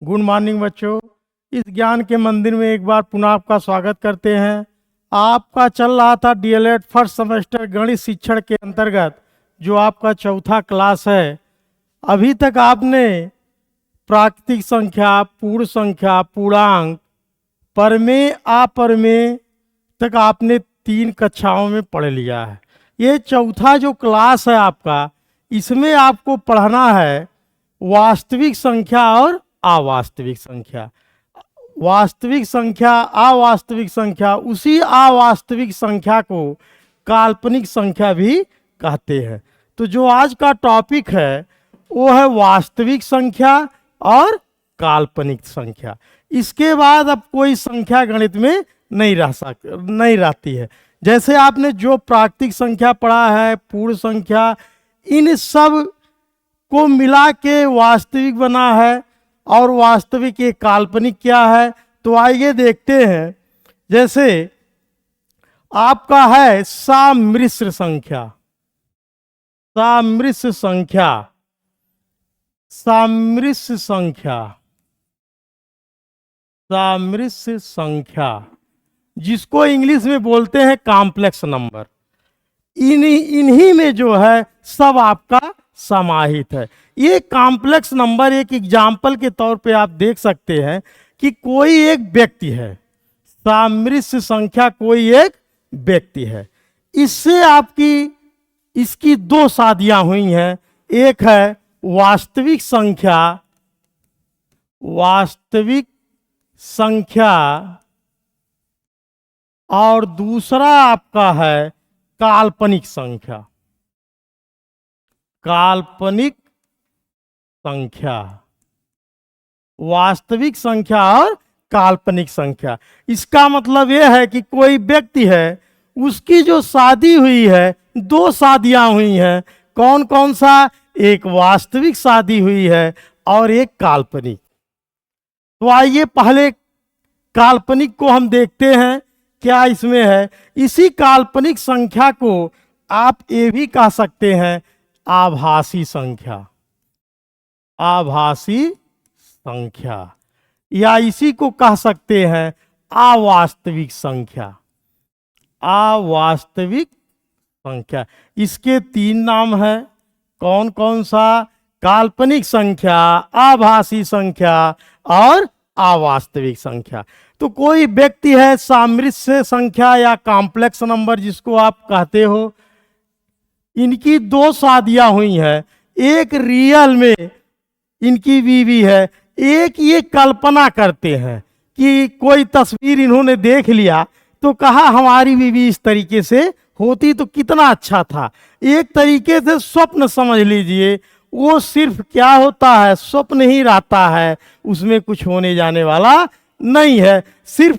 Good morning बच्चों। इस ज्ञान के मंदिर में एक बार पुनः आपका स्वागत करते हैं। आपका चल रहा था डीएलएड फर्स्ट सेमेस्टर गणित शिक्षण के अंतर्गत जो आपका चौथा क्लास है। अभी तक आपने प्राकृतिक संख्या, पूर्ण संख्या, पूर्णांक, परमेय, अपरमेय तक आपने 3 कक्षाओं में पढ़ लिया है। ये चौथा जो क्लास है आपका, इसमें आपको पढ़ना है वास्तविक संख्या और अवास्तविक संख्या। वास्तविक संख्या, अवास्तविक संख्या, उसी अवास्तविक संख्या को काल्पनिक संख्या भी कहते हैं। तो जो आज का टॉपिक है वो है वास्तविक संख्या और काल्पनिक संख्या। इसके बाद अब कोई संख्या गणित में नहीं रहती है। जैसे आपने जो प्राकृतिक संख्या पढ़ा है, पूर्ण संख्या, इन सब को मिला के वास्तविक बना है और वास्तविक एक काल्पनिक क्या है। तो आइए देखते हैं। जैसे आपका है साम्मिश्र संख्या, साम्मिश्र संख्या, साम्मिश्र संख्या, साम्मिश्र संख्या, जिसको इंग्लिश में बोलते हैं कॉम्प्लेक्स नंबर। इन्हीं में जो है सब आपका समाहित है। ये कॉम्प्लेक्स नंबर एक एग्जाम्पल के तौर पे आप देख सकते हैं कि कोई एक व्यक्ति है, साम्मिश्र संख्या कोई एक व्यक्ति है, इससे इसकी 2 शादियां हुई हैं। एक है वास्तविक संख्या, वास्तविक संख्या, और दूसरा आपका है काल्पनिक संख्या, काल्पनिक संख्या। वास्तविक संख्या और काल्पनिक संख्या, इसका मतलब यह है कि कोई व्यक्ति है, उसकी जो शादी हुई है, 2 शादियां हुई हैं। कौन कौन सा? एक वास्तविक शादी हुई है और एक काल्पनिक। तो आइए पहले काल्पनिक को हम देखते हैं क्या इसमें है। इसी काल्पनिक संख्या को आप ये भी कह सकते हैं आभासी संख्या, आभासी संख्या, या इसी को कह सकते हैं अवास्तविक संख्या, अवास्तविक संख्या। इसके 3 नाम है। कौन कौन सा? काल्पनिक संख्या, आभासी संख्या और अवास्तविक संख्या। तो कोई व्यक्ति है साम्मिश्र संख्या या कॉम्प्लेक्स नंबर जिसको आप कहते हो, इनकी 2 शादियां हुई हैं। एक रियल में इनकी बीवी है, एक ये कल्पना करते हैं कि कोई तस्वीर इन्होंने देख लिया तो कहा हमारी बीवी इस तरीके से होती तो कितना अच्छा था। एक तरीके से स्वप्न समझ लीजिए। वो सिर्फ क्या होता है, स्वप्न ही रहता है, उसमें कुछ होने जाने वाला नहीं है, सिर्फ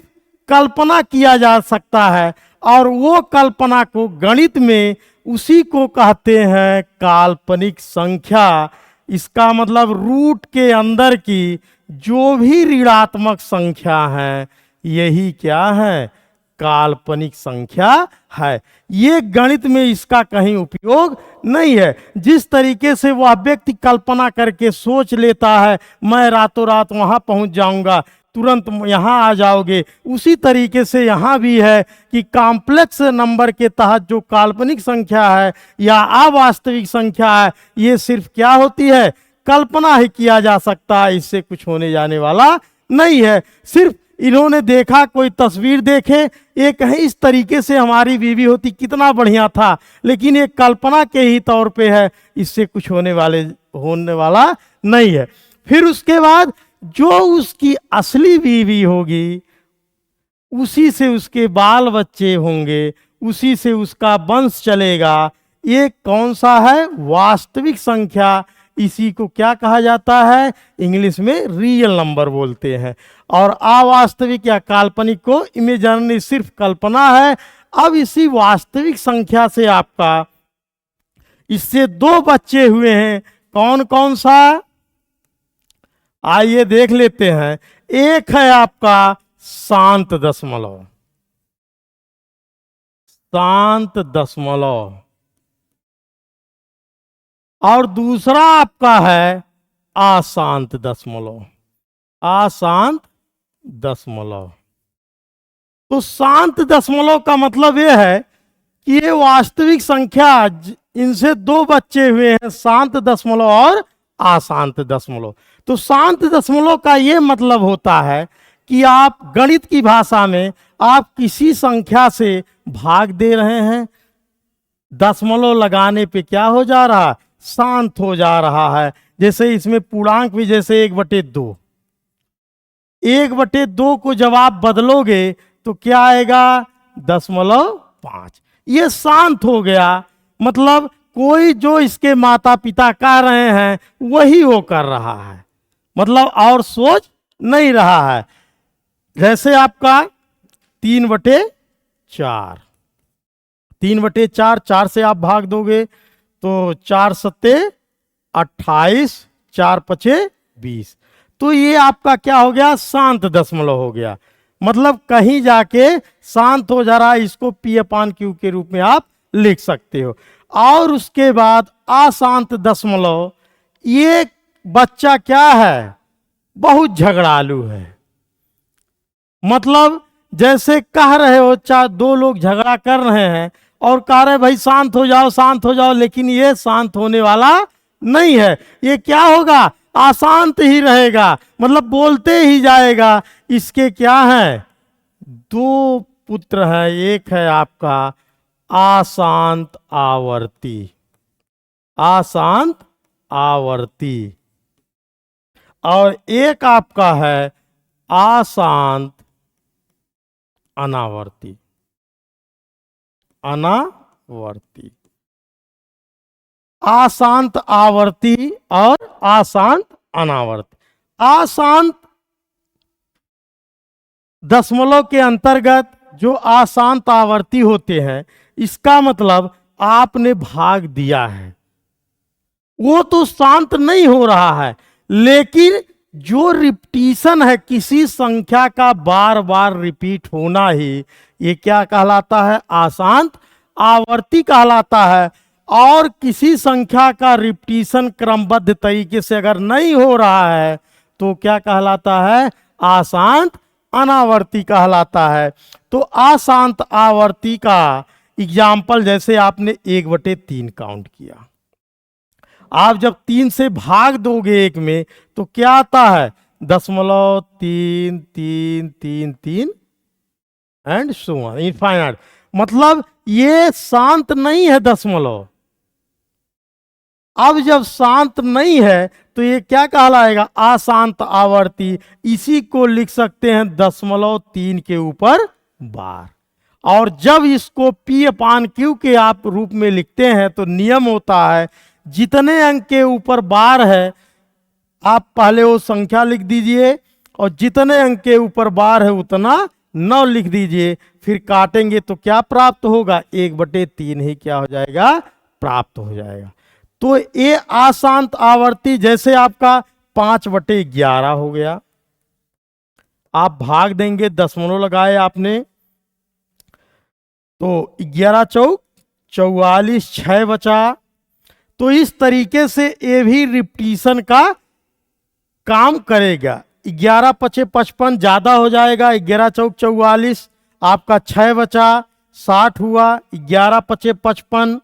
कल्पना किया जा सकता है। और वो कल्पना को गणित में उसी को कहते हैं काल्पनिक संख्या। इसका मतलब रूट के अंदर की जो भी ऋणात्मक संख्या है, यही क्या है? काल्पनिक संख्या है। ये गणित में इसका कहीं उपयोग नहीं है। जिस तरीके से वह व्यक्ति कल्पना करके सोच लेता है मैं रातों रात वहां पहुंच जाऊंगा, तुरंत यहाँ आ जाओगे, उसी तरीके से यहाँ भी है कि कॉम्प्लेक्स नंबर के तहत जो काल्पनिक संख्या है या अवास्तविक संख्या है, ये सिर्फ क्या होती है? कल्पना ही किया जा सकता है, इससे कुछ होने जाने वाला नहीं है। सिर्फ इन्होंने देखा, कोई तस्वीर देखे, ये कहीं इस तरीके से हमारी बीवी होती कितना बढ़िया था, लेकिन ये कल्पना के ही तौर पे है, इससे कुछ होने वाला नहीं है। फिर उसके बाद जो उसकी असली बीवी होगी, उसी से उसके बाल बच्चे होंगे, उसी से उसका वंश चलेगा। ये कौन सा है? वास्तविक संख्या। इसी को क्या कहा जाता है? इंग्लिश में रियल नंबर बोलते हैं। और अवास्तविक या काल्पनिक को इमेजिनरी, सिर्फ कल्पना है। अब इसी वास्तविक संख्या से आपका, इससे 2 बच्चे हुए हैं। कौन कौन सा? आइए देख लेते हैं। एक है आपका शांत दशमलव, शांत दशमलव, और दूसरा आपका है अशांत दशमलव। अशांत दशमलव। तो शांत दशमलव का मतलब यह है कि ये वास्तविक संख्या, इनसे दो बच्चे हुए हैं, शांत दशमलव और अशांत दशमलव। तो शांत दशमलव का ये मतलब होता है कि आप गणित की भाषा में आप किसी संख्या से भाग दे रहे हैं, दशमलव लगाने पे क्या हो जा रहा है, शांत हो जा रहा है। जैसे इसमें पूर्णांक भी, जैसे 1/2, 1/2 को जब आप बदलोगे तो क्या आएगा, 0.5। ये शांत हो गया, मतलब कोई जो इसके माता पिता कह रहे हैं वही वो कर रहा है, मतलब और सोच नहीं रहा है। जैसे आपका 3/4, 3/4, 4 से आप भाग दोगे तो 4 सत्ते 28, 4 पचे 20। तो ये आपका क्या हो गया, शांत दशमलव हो गया, मतलब कहीं जाके शांत हो जा रहा है। इसको P/Q के रूप में आप लिख सकते हो। और उसके बाद अशांत दशमलव, ये बच्चा क्या है, बहुत झगड़ालू है। मतलब जैसे कह रहे हो, चार दो लोग झगड़ा कर रहे हैं और कह रहे भाई शांत हो जाओ, शांत हो जाओ, लेकिन ये शांत होने वाला नहीं है। ये क्या होगा, अशांत ही रहेगा, मतलब बोलते ही जाएगा। इसके क्या है, दो पुत्र हैं, एक है आपका अशांत आवर्ती, अशांत आवर्ती, और एक आपका है अशांत अनावर्ती, अनावर्ती, अशांत आवर्ती और अशांत अनावर्ती। अशांत दशमलव के अंतर्गत जो अशांत आवर्ती होते हैं, इसका मतलब आपने भाग दिया है, वो तो शांत नहीं हो रहा है, लेकिन जो रिपीटिशन है, किसी संख्या का बार बार रिपीट होना ही, ये क्या कहलाता है, अशांत आवर्ती कहलाता है। और किसी संख्या का रिपीटिशन क्रमबद्ध तरीके से अगर नहीं हो रहा है तो क्या कहलाता है, अशांत अनावर्ती कहलाता है। तो अशांत आवर्ती का एग्जाम्पल, जैसे आपने 1/3 काउंट किया, आप जब 3 से भाग दोगे एक में तो क्या आता है, 0.33333 एंड सो ऑन इनफाइनाइट। मतलब ये शांत नहीं है दशमलव। अब जब शांत नहीं है तो ये क्या कहलाएगा, अशांत आवर्ती। इसी को लिख सकते हैं 0.3 के ऊपर बार। और जब इसको P/Q के आप रूप में लिखते हैं तो नियम होता है, जितने अंक के ऊपर बार है आप पहले वो संख्या लिख दीजिए, और जितने अंक के ऊपर बार है उतना 9 लिख दीजिए, फिर काटेंगे तो क्या प्राप्त होगा, 1/3 ही क्या हो जाएगा, प्राप्त हो जाएगा। तो ये अशांत आवर्ती, जैसे आपका 5/11 हो गया, आप भाग देंगे, दशमलव लगाए आपने तो 11 चौक 44, 6 बचा। तो इस तरीके से ये भी रिपीटिशन का काम करेगा। 11 पचे 55 ज्यादा हो जाएगा, 11 चौक 44, आपका 6 बचा 60 हुआ, 11 पचे 55,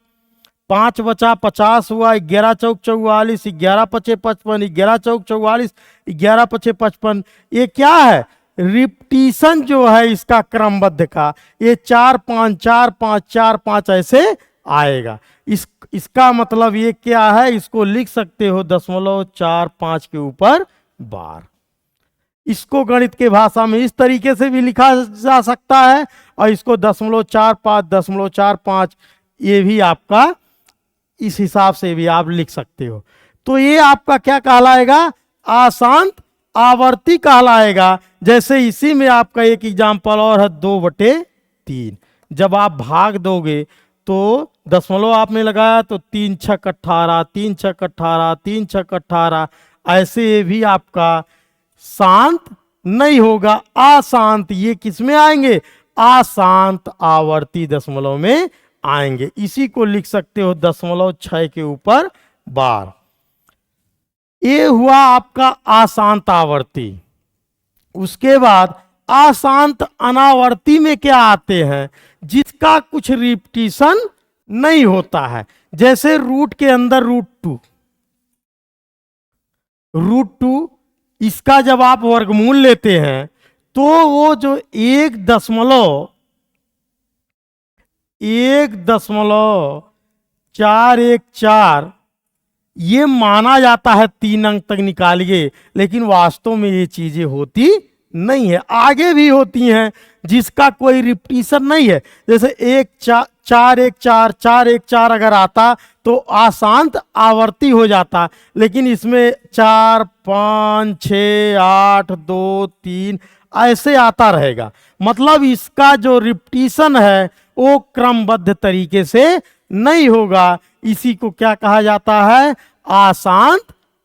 5 बचा 50 हुआ, 11 चौक 44, 11 पचे 55, 11 चौक 44, 11 पचे 55। ये क्या है, रिपीटिशन जो है इसका क्रमबद्ध का, ये 4 5 4 5 4 5 ऐसे आएगा। इसका मतलब ये क्या है, इसको लिख सकते हो 0.45 के ऊपर बार। इसको गणित के भाषा में इस तरीके से भी लिखा जा सकता है, और इसको 0.45 0.45 ये भी आपका इस हिसाब से भी आप लिख सकते हो। तो ये आपका क्या कहलाएगा, अशांत आवर्ती कहलाएगा। जैसे इसी में आपका एक एग्जाम्पल और है 2/3। जब आप भाग दोगे तो दशमलव आपने लगाया तो 3 छक 18, 3 छक 18, 3 छक 18, ऐसे भी आपका शांत नहीं होगा, अशांत। ये किस में आएंगे, अशांत आवर्ती दशमलव में आएंगे। इसी को लिख सकते हो 0.6 के ऊपर बार। ये हुआ आपका अशांत आवर्ती। उसके बाद अशांत अनावर्ती में क्या आते हैं, जिसका कुछ रिपीटिशन नहीं होता है। जैसे रूट के अंदर रूट टू, इसका जब आप वर्गमूल लेते हैं तो वो जो 1.414 ये माना जाता है 3 अंक तक निकालिए, लेकिन वास्तव में ये चीजें होती नहीं है, आगे भी होती हैं जिसका कोई रिपीटिशन नहीं है। जैसे 1 4 1 4 4 1 4 अगर आता तो अशांत आवर्ती हो जाता, लेकिन इसमें 4 5 6 8 2 3 ऐसे आता रहेगा। मतलब इसका जो रिपीटिशन है वो क्रमबद्ध तरीके से नहीं होगा। इसी को क्या कहा जाता है, अशांत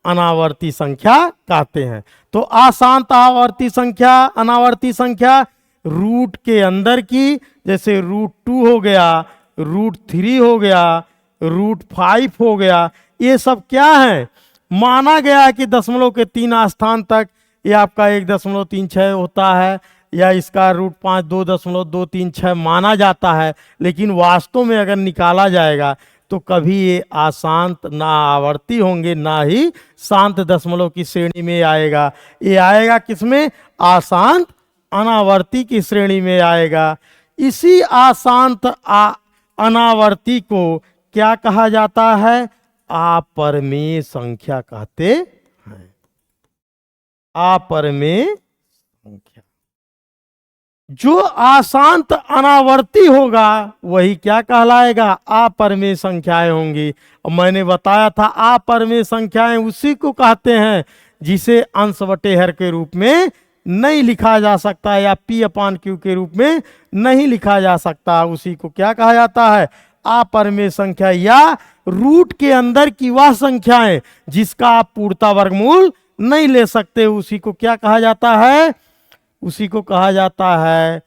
अनावर्ती संख्या कहते हैं। तो अशांत आवर्ती संख्या, अनावर्ती संख्या रूट के अंदर की, जैसे रूट 2 हो गया, रूट 3 हो गया, रूट 5 हो गया, ये सब क्या है, माना गया है कि दशमलव के 3 स्थान तक ये आपका 1.36 होता है, या इसका रूट 5 2.236 माना जाता है। लेकिन वास्तव में अगर निकाला जाएगा तो कभी ये अशांत ना आवर्ती होंगे, ना ही शांत दशमलव की श्रेणी में आएगा। ये आएगा किसमें, अशांत अनावर्ती की श्रेणी में आएगा। इसी अशांत अनावर्ती को क्या कहा जाता है, अपरिमेय संख्या कहते हैं। अपरिमेय संख्या, जो अशांत अनावर्ती होगा वही क्या कहलाएगा, अपरिमेय संख्याएं होंगी। और मैंने बताया था अपरिमेय संख्याएं उसी को कहते हैं जिसे अंश बटे हर के रूप में नहीं लिखा जा सकता, या P/Q के रूप में नहीं लिखा जा सकता, उसी को क्या कहा जाता है, अपरिमेय संख्या। या रूट के अंदर की वह संख्याएं जिसका आप पूर्णतः वर्गमूल नहीं ले सकते, उसी को क्या कहा जाता है, उसी को कहा जाता है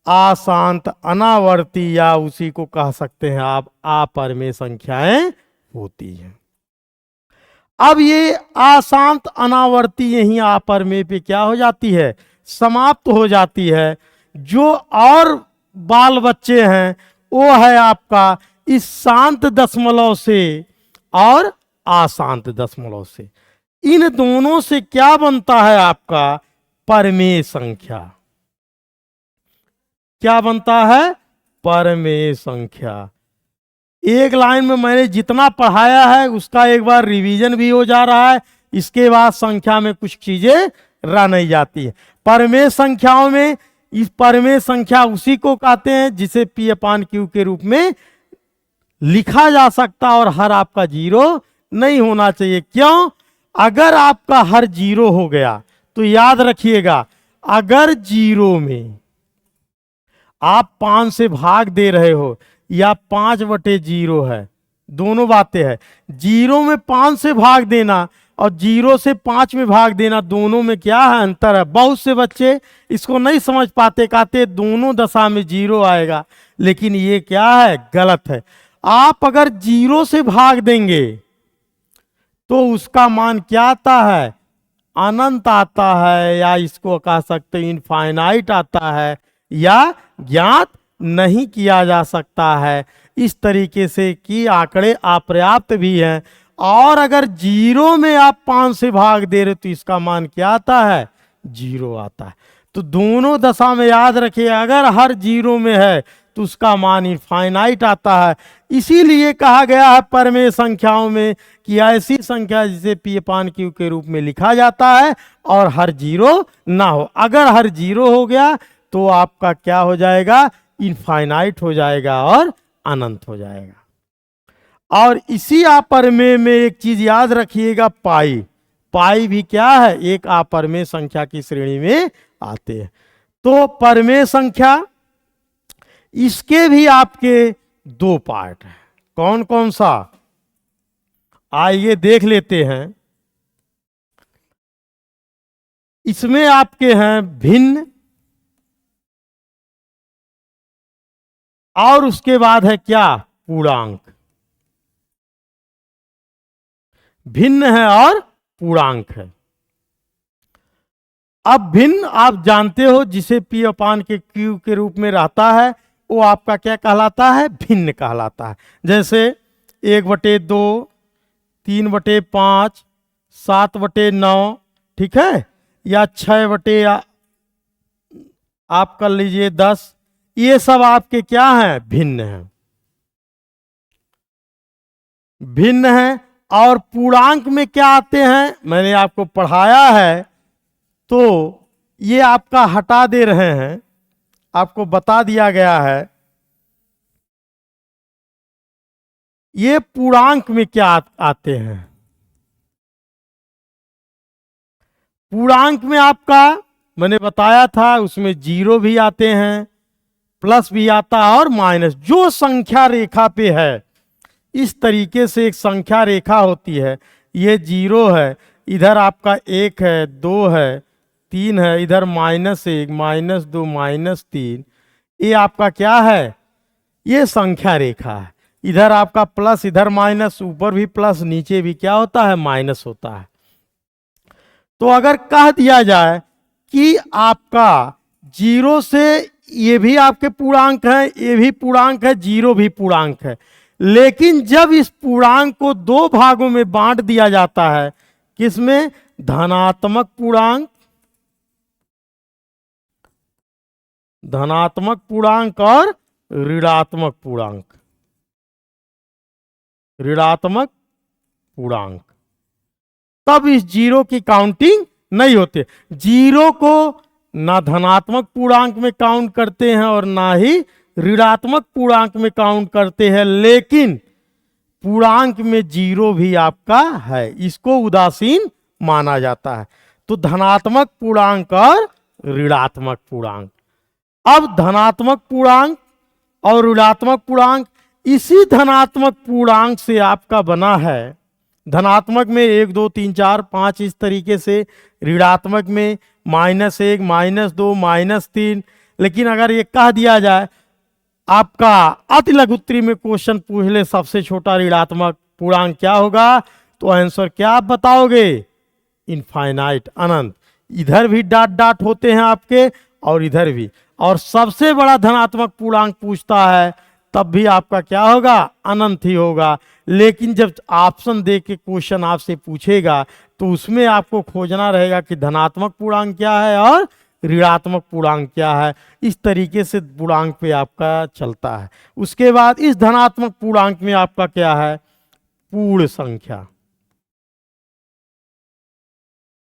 अशांत अनावर्ती, या उसी को कह सकते हैं आप अपरिमेय संख्याएं होती हैं। अब ये अशांत अनावर्ती यही अपरिमेय पे क्या हो जाती है, समाप्त हो जाती है। जो और बाल बच्चे हैं वो है आपका इस शांत दशमलव से और अशांत दशमलव से। इन दोनों से क्या बनता है आपका, परिमेय संख्या। क्या बनता है, परिमेय संख्या। एक लाइन में मैंने जितना पढ़ाया है उसका एक बार रिवीजन भी हो जा रहा है, इसके बाद संख्या में कुछ चीजें रह नहीं जाती है। परिमेय संख्याओं में इस परिमेय संख्या उसी को कहते हैं जिसे P/Q के रूप में लिखा जा सकता, और हर आपका 0 नहीं होना चाहिए। क्यों, अगर आपका हर 0 हो गया तो याद रखिएगा, अगर 0 में आप 5 से भाग दे रहे हो या 5/0 है, दोनों बातें हैं। 0 में 5 से भाग देना और 0 से 5 में भाग देना, दोनों में क्या है, अंतर है। बहुत से बच्चे इसको नहीं समझ पाते, कहते दोनों दशा में 0 आएगा, लेकिन ये क्या है, गलत है। आप अगर 0 से भाग देंगे तो उसका मान क्या आता है, अनंत आता है, या इसको कह सकते हैं इनफाइनाइट आता है, या ज्ञात नहीं किया जा सकता है। इस तरीके से कि आंकड़े अपर्याप्त भी हैं। और अगर 0 में आप 5 से भाग दे रहे तो इसका मान क्या आता है, 0 आता है। तो दोनों दशा में याद रखिए, अगर हर 0 में है तो उसका मान इनफाइनाइट आता है। इसीलिए कहा गया है परिमेय संख्याओं में कि ऐसी संख्या जिसे P/Q के रूप में लिखा जाता है और हर 0 ना हो। अगर हर 0 हो गया तो आपका क्या हो जाएगा, इनफाइनाइट हो जाएगा और अनंत हो जाएगा। और इसी अपरिमेय में एक चीज याद रखिएगा, पाई भी क्या है, एक अपरिमेय संख्या की श्रेणी में आते हैं। तो परिमेय संख्या, इसके भी आपके 2 पार्ट हैं। कौन कौन सा, आइए देख लेते हैं। इसमें आपके हैं भिन्न, और उसके बाद है क्या, पूर्णांक। भिन्न है और पूर्णांक है। अब भिन्न आप जानते हो, जिसे पी अपान के क्यू के रूप में रहता है वो आपका क्या कहलाता है? भिन्न कहलाता है। जैसे 1/2, 3/5, 7/9, ठीक है, या 6 आप कर लीजिए 10, ये सब आपके क्या हैं? भिन्न हैं, भिन्न हैं। और पूर्णांक में क्या आते हैं? मैंने आपको पढ़ाया है, तो ये आपका हटा दे रहे हैं, आपको बता दिया गया है। ये पूर्णांक में क्या आते हैं? पूर्णांक में आपका मैंने बताया था, उसमें 0 भी आते हैं, प्लस भी आता है और माइनस। जो संख्या रेखा पे है, इस तरीके से एक संख्या रेखा होती है, ये 0 है, इधर आपका 1 है, 2 है, 3 है, इधर -1, -2, -3, ये आपका क्या है? ये संख्या रेखा है। इधर आपका प्लस, इधर माइनस, ऊपर भी प्लस, नीचे भी क्या होता है? माइनस होता है। तो अगर कह दिया जाए कि आपका 0 से, ये भी आपके पूर्णांक है, ये भी पूर्णांक है, 0 भी पूर्णांक है, लेकिन जब इस पूर्णांक को 2 भागों में बांट दिया जाता है, किसमें? धनात्मक पूर्णांक, धनात्मक पूर्णांक और ऋणात्मक पूर्णांक, ऋणात्मक पूर्णांक, तब इस 0 की काउंटिंग नहीं होती। 0 को ना धनात्मक पूर्णांक में काउंट करते हैं और ना ही ऋणात्मक पूर्णांक में काउंट करते हैं, लेकिन पूर्णांक में 0 भी आपका है, इसको उदासीन माना जाता है। तो धनात्मक पूर्णांक और ऋणात्मक पूर्णांक। अब धनात्मक पूर्णांक और ऋणात्मक पूर्णांक, इसी धनात्मक पूर्णांक से आपका बना है। धनात्मक में 1, 2, 3, 4, 5 इस तरीके से, ऋणात्मक में -1, -2, -3। लेकिन अगर ये कह दिया जाए, आपका अति लघुत्तरी में क्वेश्चन पूछ ले सबसे छोटा ऋणात्मक पूर्णांक क्या होगा, तो आंसर क्या आप बताओगे? इनफाइनाइट, अनंत। इधर भी डॉट डॉट होते हैं आपके और इधर भी, और सबसे बड़ा धनात्मक पूर्णांक पूछता है तब भी आपका क्या होगा? अनंत ही होगा। लेकिन जब ऑप्शन दे के क्वेश्चन आपसे पूछेगा तो उसमें आपको खोजना रहेगा कि धनात्मक पूर्णांक क्या है और ऋणात्मक पूर्णांक क्या है। इस तरीके से पूर्णांक पे आपका चलता है। उसके बाद इस धनात्मक पूर्णांक में आपका क्या है? पूर्ण संख्या।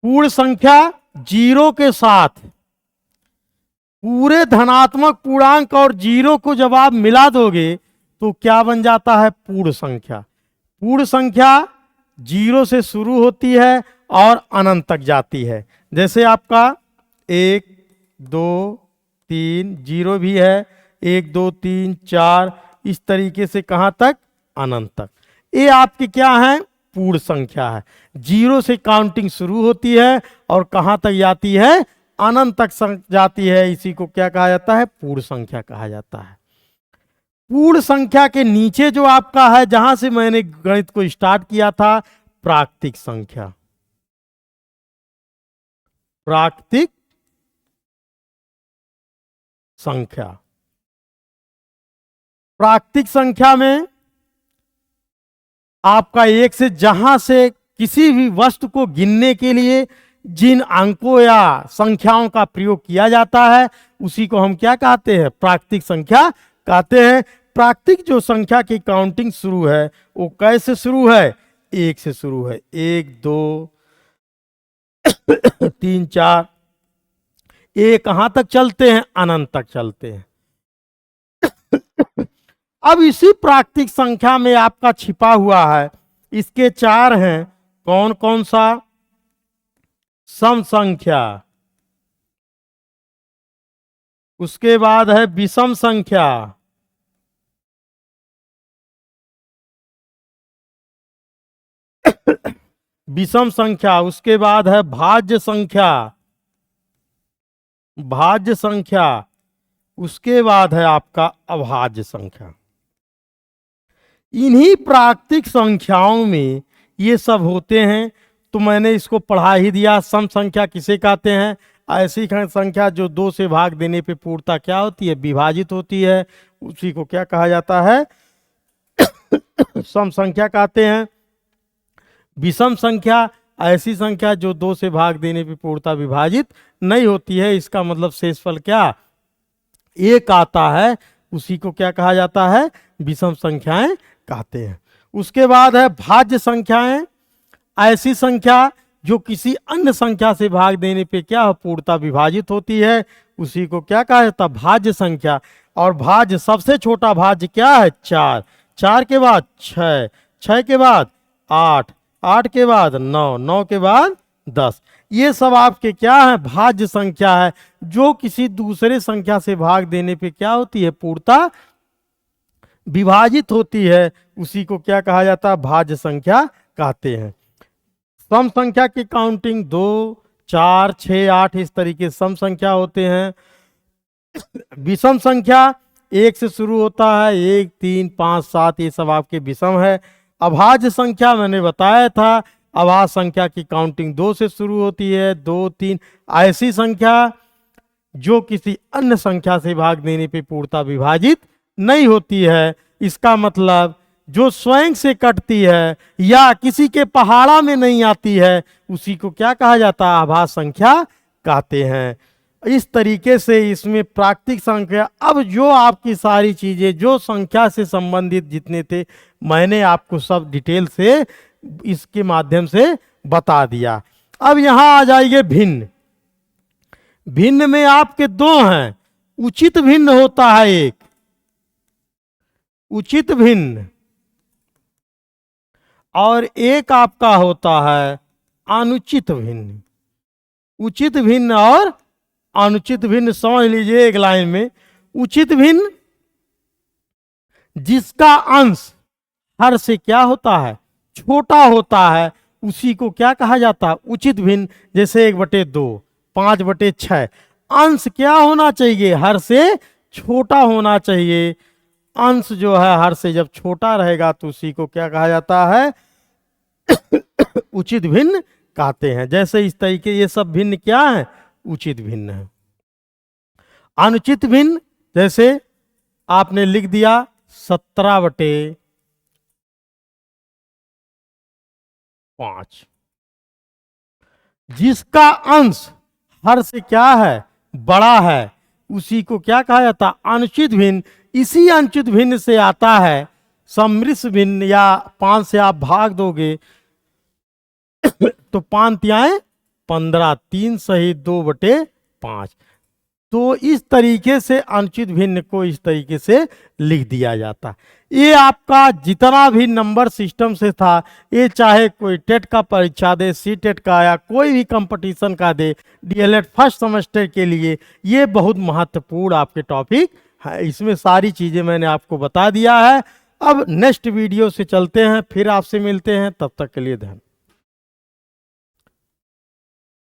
पूर्ण संख्या 0 के साथ पूरे धनात्मक पूर्णांक और 0 को जब आप मिला दोगे तो क्या बन जाता है? पूर्ण संख्या। पूर्ण संख्या 0 से शुरू होती है और अनंत तक जाती है। जैसे आपका 1, 2, 3, 0 भी है, 1, 2, 3, 4, इस तरीके से कहाँ तक? अनंत तक। ये आपकी क्या है? पूर्ण संख्या है। 0 से काउंटिंग शुरू होती है और कहाँ तक जाती है? अनंत तक जाती है। इसी को क्या कहा जाता है? पूर्ण संख्या कहा जाता है। पूर्ण संख्या के नीचे जो आपका है, जहां से मैंने गणित को स्टार्ट किया था, प्राकृतिक संख्या। प्राकृतिक संख्या। प्राकृतिक संख्या में आपका 1 से, जहां से किसी भी वस्तु को गिनने के लिए जिन अंकों या संख्याओं का प्रयोग किया जाता है, उसी को हम क्या कहते हैं? प्राकृतिक संख्या कहते हैं। प्राकृतिक जो संख्या की काउंटिंग शुरू है वो कैसे शुरू है? 1 से शुरू है। 1, 2, 3, 4, ये कहां तक चलते हैं? अनंत तक चलते हैं। अब इसी प्राकृतिक संख्या में आपका छिपा हुआ है, इसके 4 हैं। कौन कौन सा? सम संख्या, उसके बाद है विषम संख्या, विषम संख्या, उसके बाद है भाज्य संख्या, भाज्य संख्या, उसके बाद है आपका अभाज्य संख्या। इन्हीं प्राकृतिक संख्याओं में ये सब होते हैं। तो मैंने इसको पढ़ा ही दिया। सम संख्या किसे कहते हैं? ऐसी संख्या जो 2 से भाग देने पे पूर्णता क्या होती है, विभाजित होती है, उसी को क्या कहा जाता है, सम संख्या कहते हैं। विषम संख्या ऐसी संख्या जो 2 से भाग देने पे पूर्णता विभाजित नहीं होती है, इसका मतलब शेषफल क्या एक आता है, उसी को क्या कहा जाता है, विषम संख्याएं कहते हैं। उसके बाद है भाज्य संख्याएं, ऐसी संख्या जो किसी अन्य संख्या से भाग देने पे क्या पूर्णता विभाजित होती है, उसी को क्या कहा जाता है, भाज्य संख्या। और भाज्य सबसे छोटा भाज्य क्या है, 4, 4 के बाद 6, 6 के बाद 8, 8 के बाद 9, 9 के बाद 10। ये सब आपके क्या है, भाज्य संख्या है, जो किसी दूसरे संख्या से भाग देने पे क्या होती है, पूर्णता विभाजित होती है, उसी को क्या कहा जाता है, भाज्य संख्या कहते हैं। सम संख्या की काउंटिंग 2, 4, 6, 8 इस तरीके सम संख्या होते हैं। विषम संख्या 1 से शुरू होता है, 1, 3, 5, 7 ये सब आपके विषम है। अभाज्य संख्या मैंने बताया था, अभाज्य संख्या की काउंटिंग 2 से शुरू होती है, 2, 3 ऐसी संख्या जो किसी अन्य संख्या से भाग देने पे पूर्णता विभाजित नहीं होती है, इसका मतलब जो स्वयं से कटती है या किसी के पहाड़ा में नहीं आती है, उसी को क्या कहा जाता है, अभाज्य संख्या कहते हैं। इस तरीके से इसमें प्राकृतिक संख्या, अब जो आपकी सारी चीजें जो संख्या से संबंधित जितने थे मैंने आपको सब डिटेल से इसके माध्यम से बता दिया। अब यहां आ जाइए भिन्न। भिन्न में आपके 2 हैं, उचित भिन्न होता है एक, उचित भिन्न, और एक आपका होता है अनुचित भिन्न। उचित भिन्न और अनुचित भिन्न समझ लीजिए एक लाइन में। उचित भिन्न जिसका अंश हर से क्या होता है, छोटा होता है, उसी को क्या कहा जाता है, उचित भिन्न। जैसे 1/2, 5/6, अंश क्या होना चाहिए, हर से छोटा होना चाहिए। अंश जो है हर से जब छोटा रहेगा तो उसी को क्या कहा जाता है, उचित भिन्न कहते हैं। जैसे इस तरीके ये सब भिन्न क्या है, उचित भिन्न है। अनुचित भिन्न जैसे आपने लिख दिया 17/5, जिसका अंश हर से क्या है, बड़ा है, उसी को क्या कहा जाता है, अनुचित भिन्न। इसी अनुचित भिन्न से आता है सम्मिश्र भिन्न, या 5 से आप भाग दोगे तो 5 तियाएं 15, 3 सही 2/5। तो इस तरीके से अनुचित भिन्न को इस तरीके से लिख दिया जाता। ये आपका जितना भी नंबर सिस्टम से था, ये चाहे कोई टेट का परीक्षा दे, सी टेट का, या कोई भी कंपटीशन का दे, डीएलएड फर्स्ट सेमेस्टर के लिए ये बहुत महत्वपूर्ण आपके टॉपिक है। इसमें सारी चीज़ें मैंने आपको बता दिया है। अब नेक्स्ट वीडियो से चलते हैं, फिर आपसे मिलते हैं, तब तक के लिए धन्यवाद।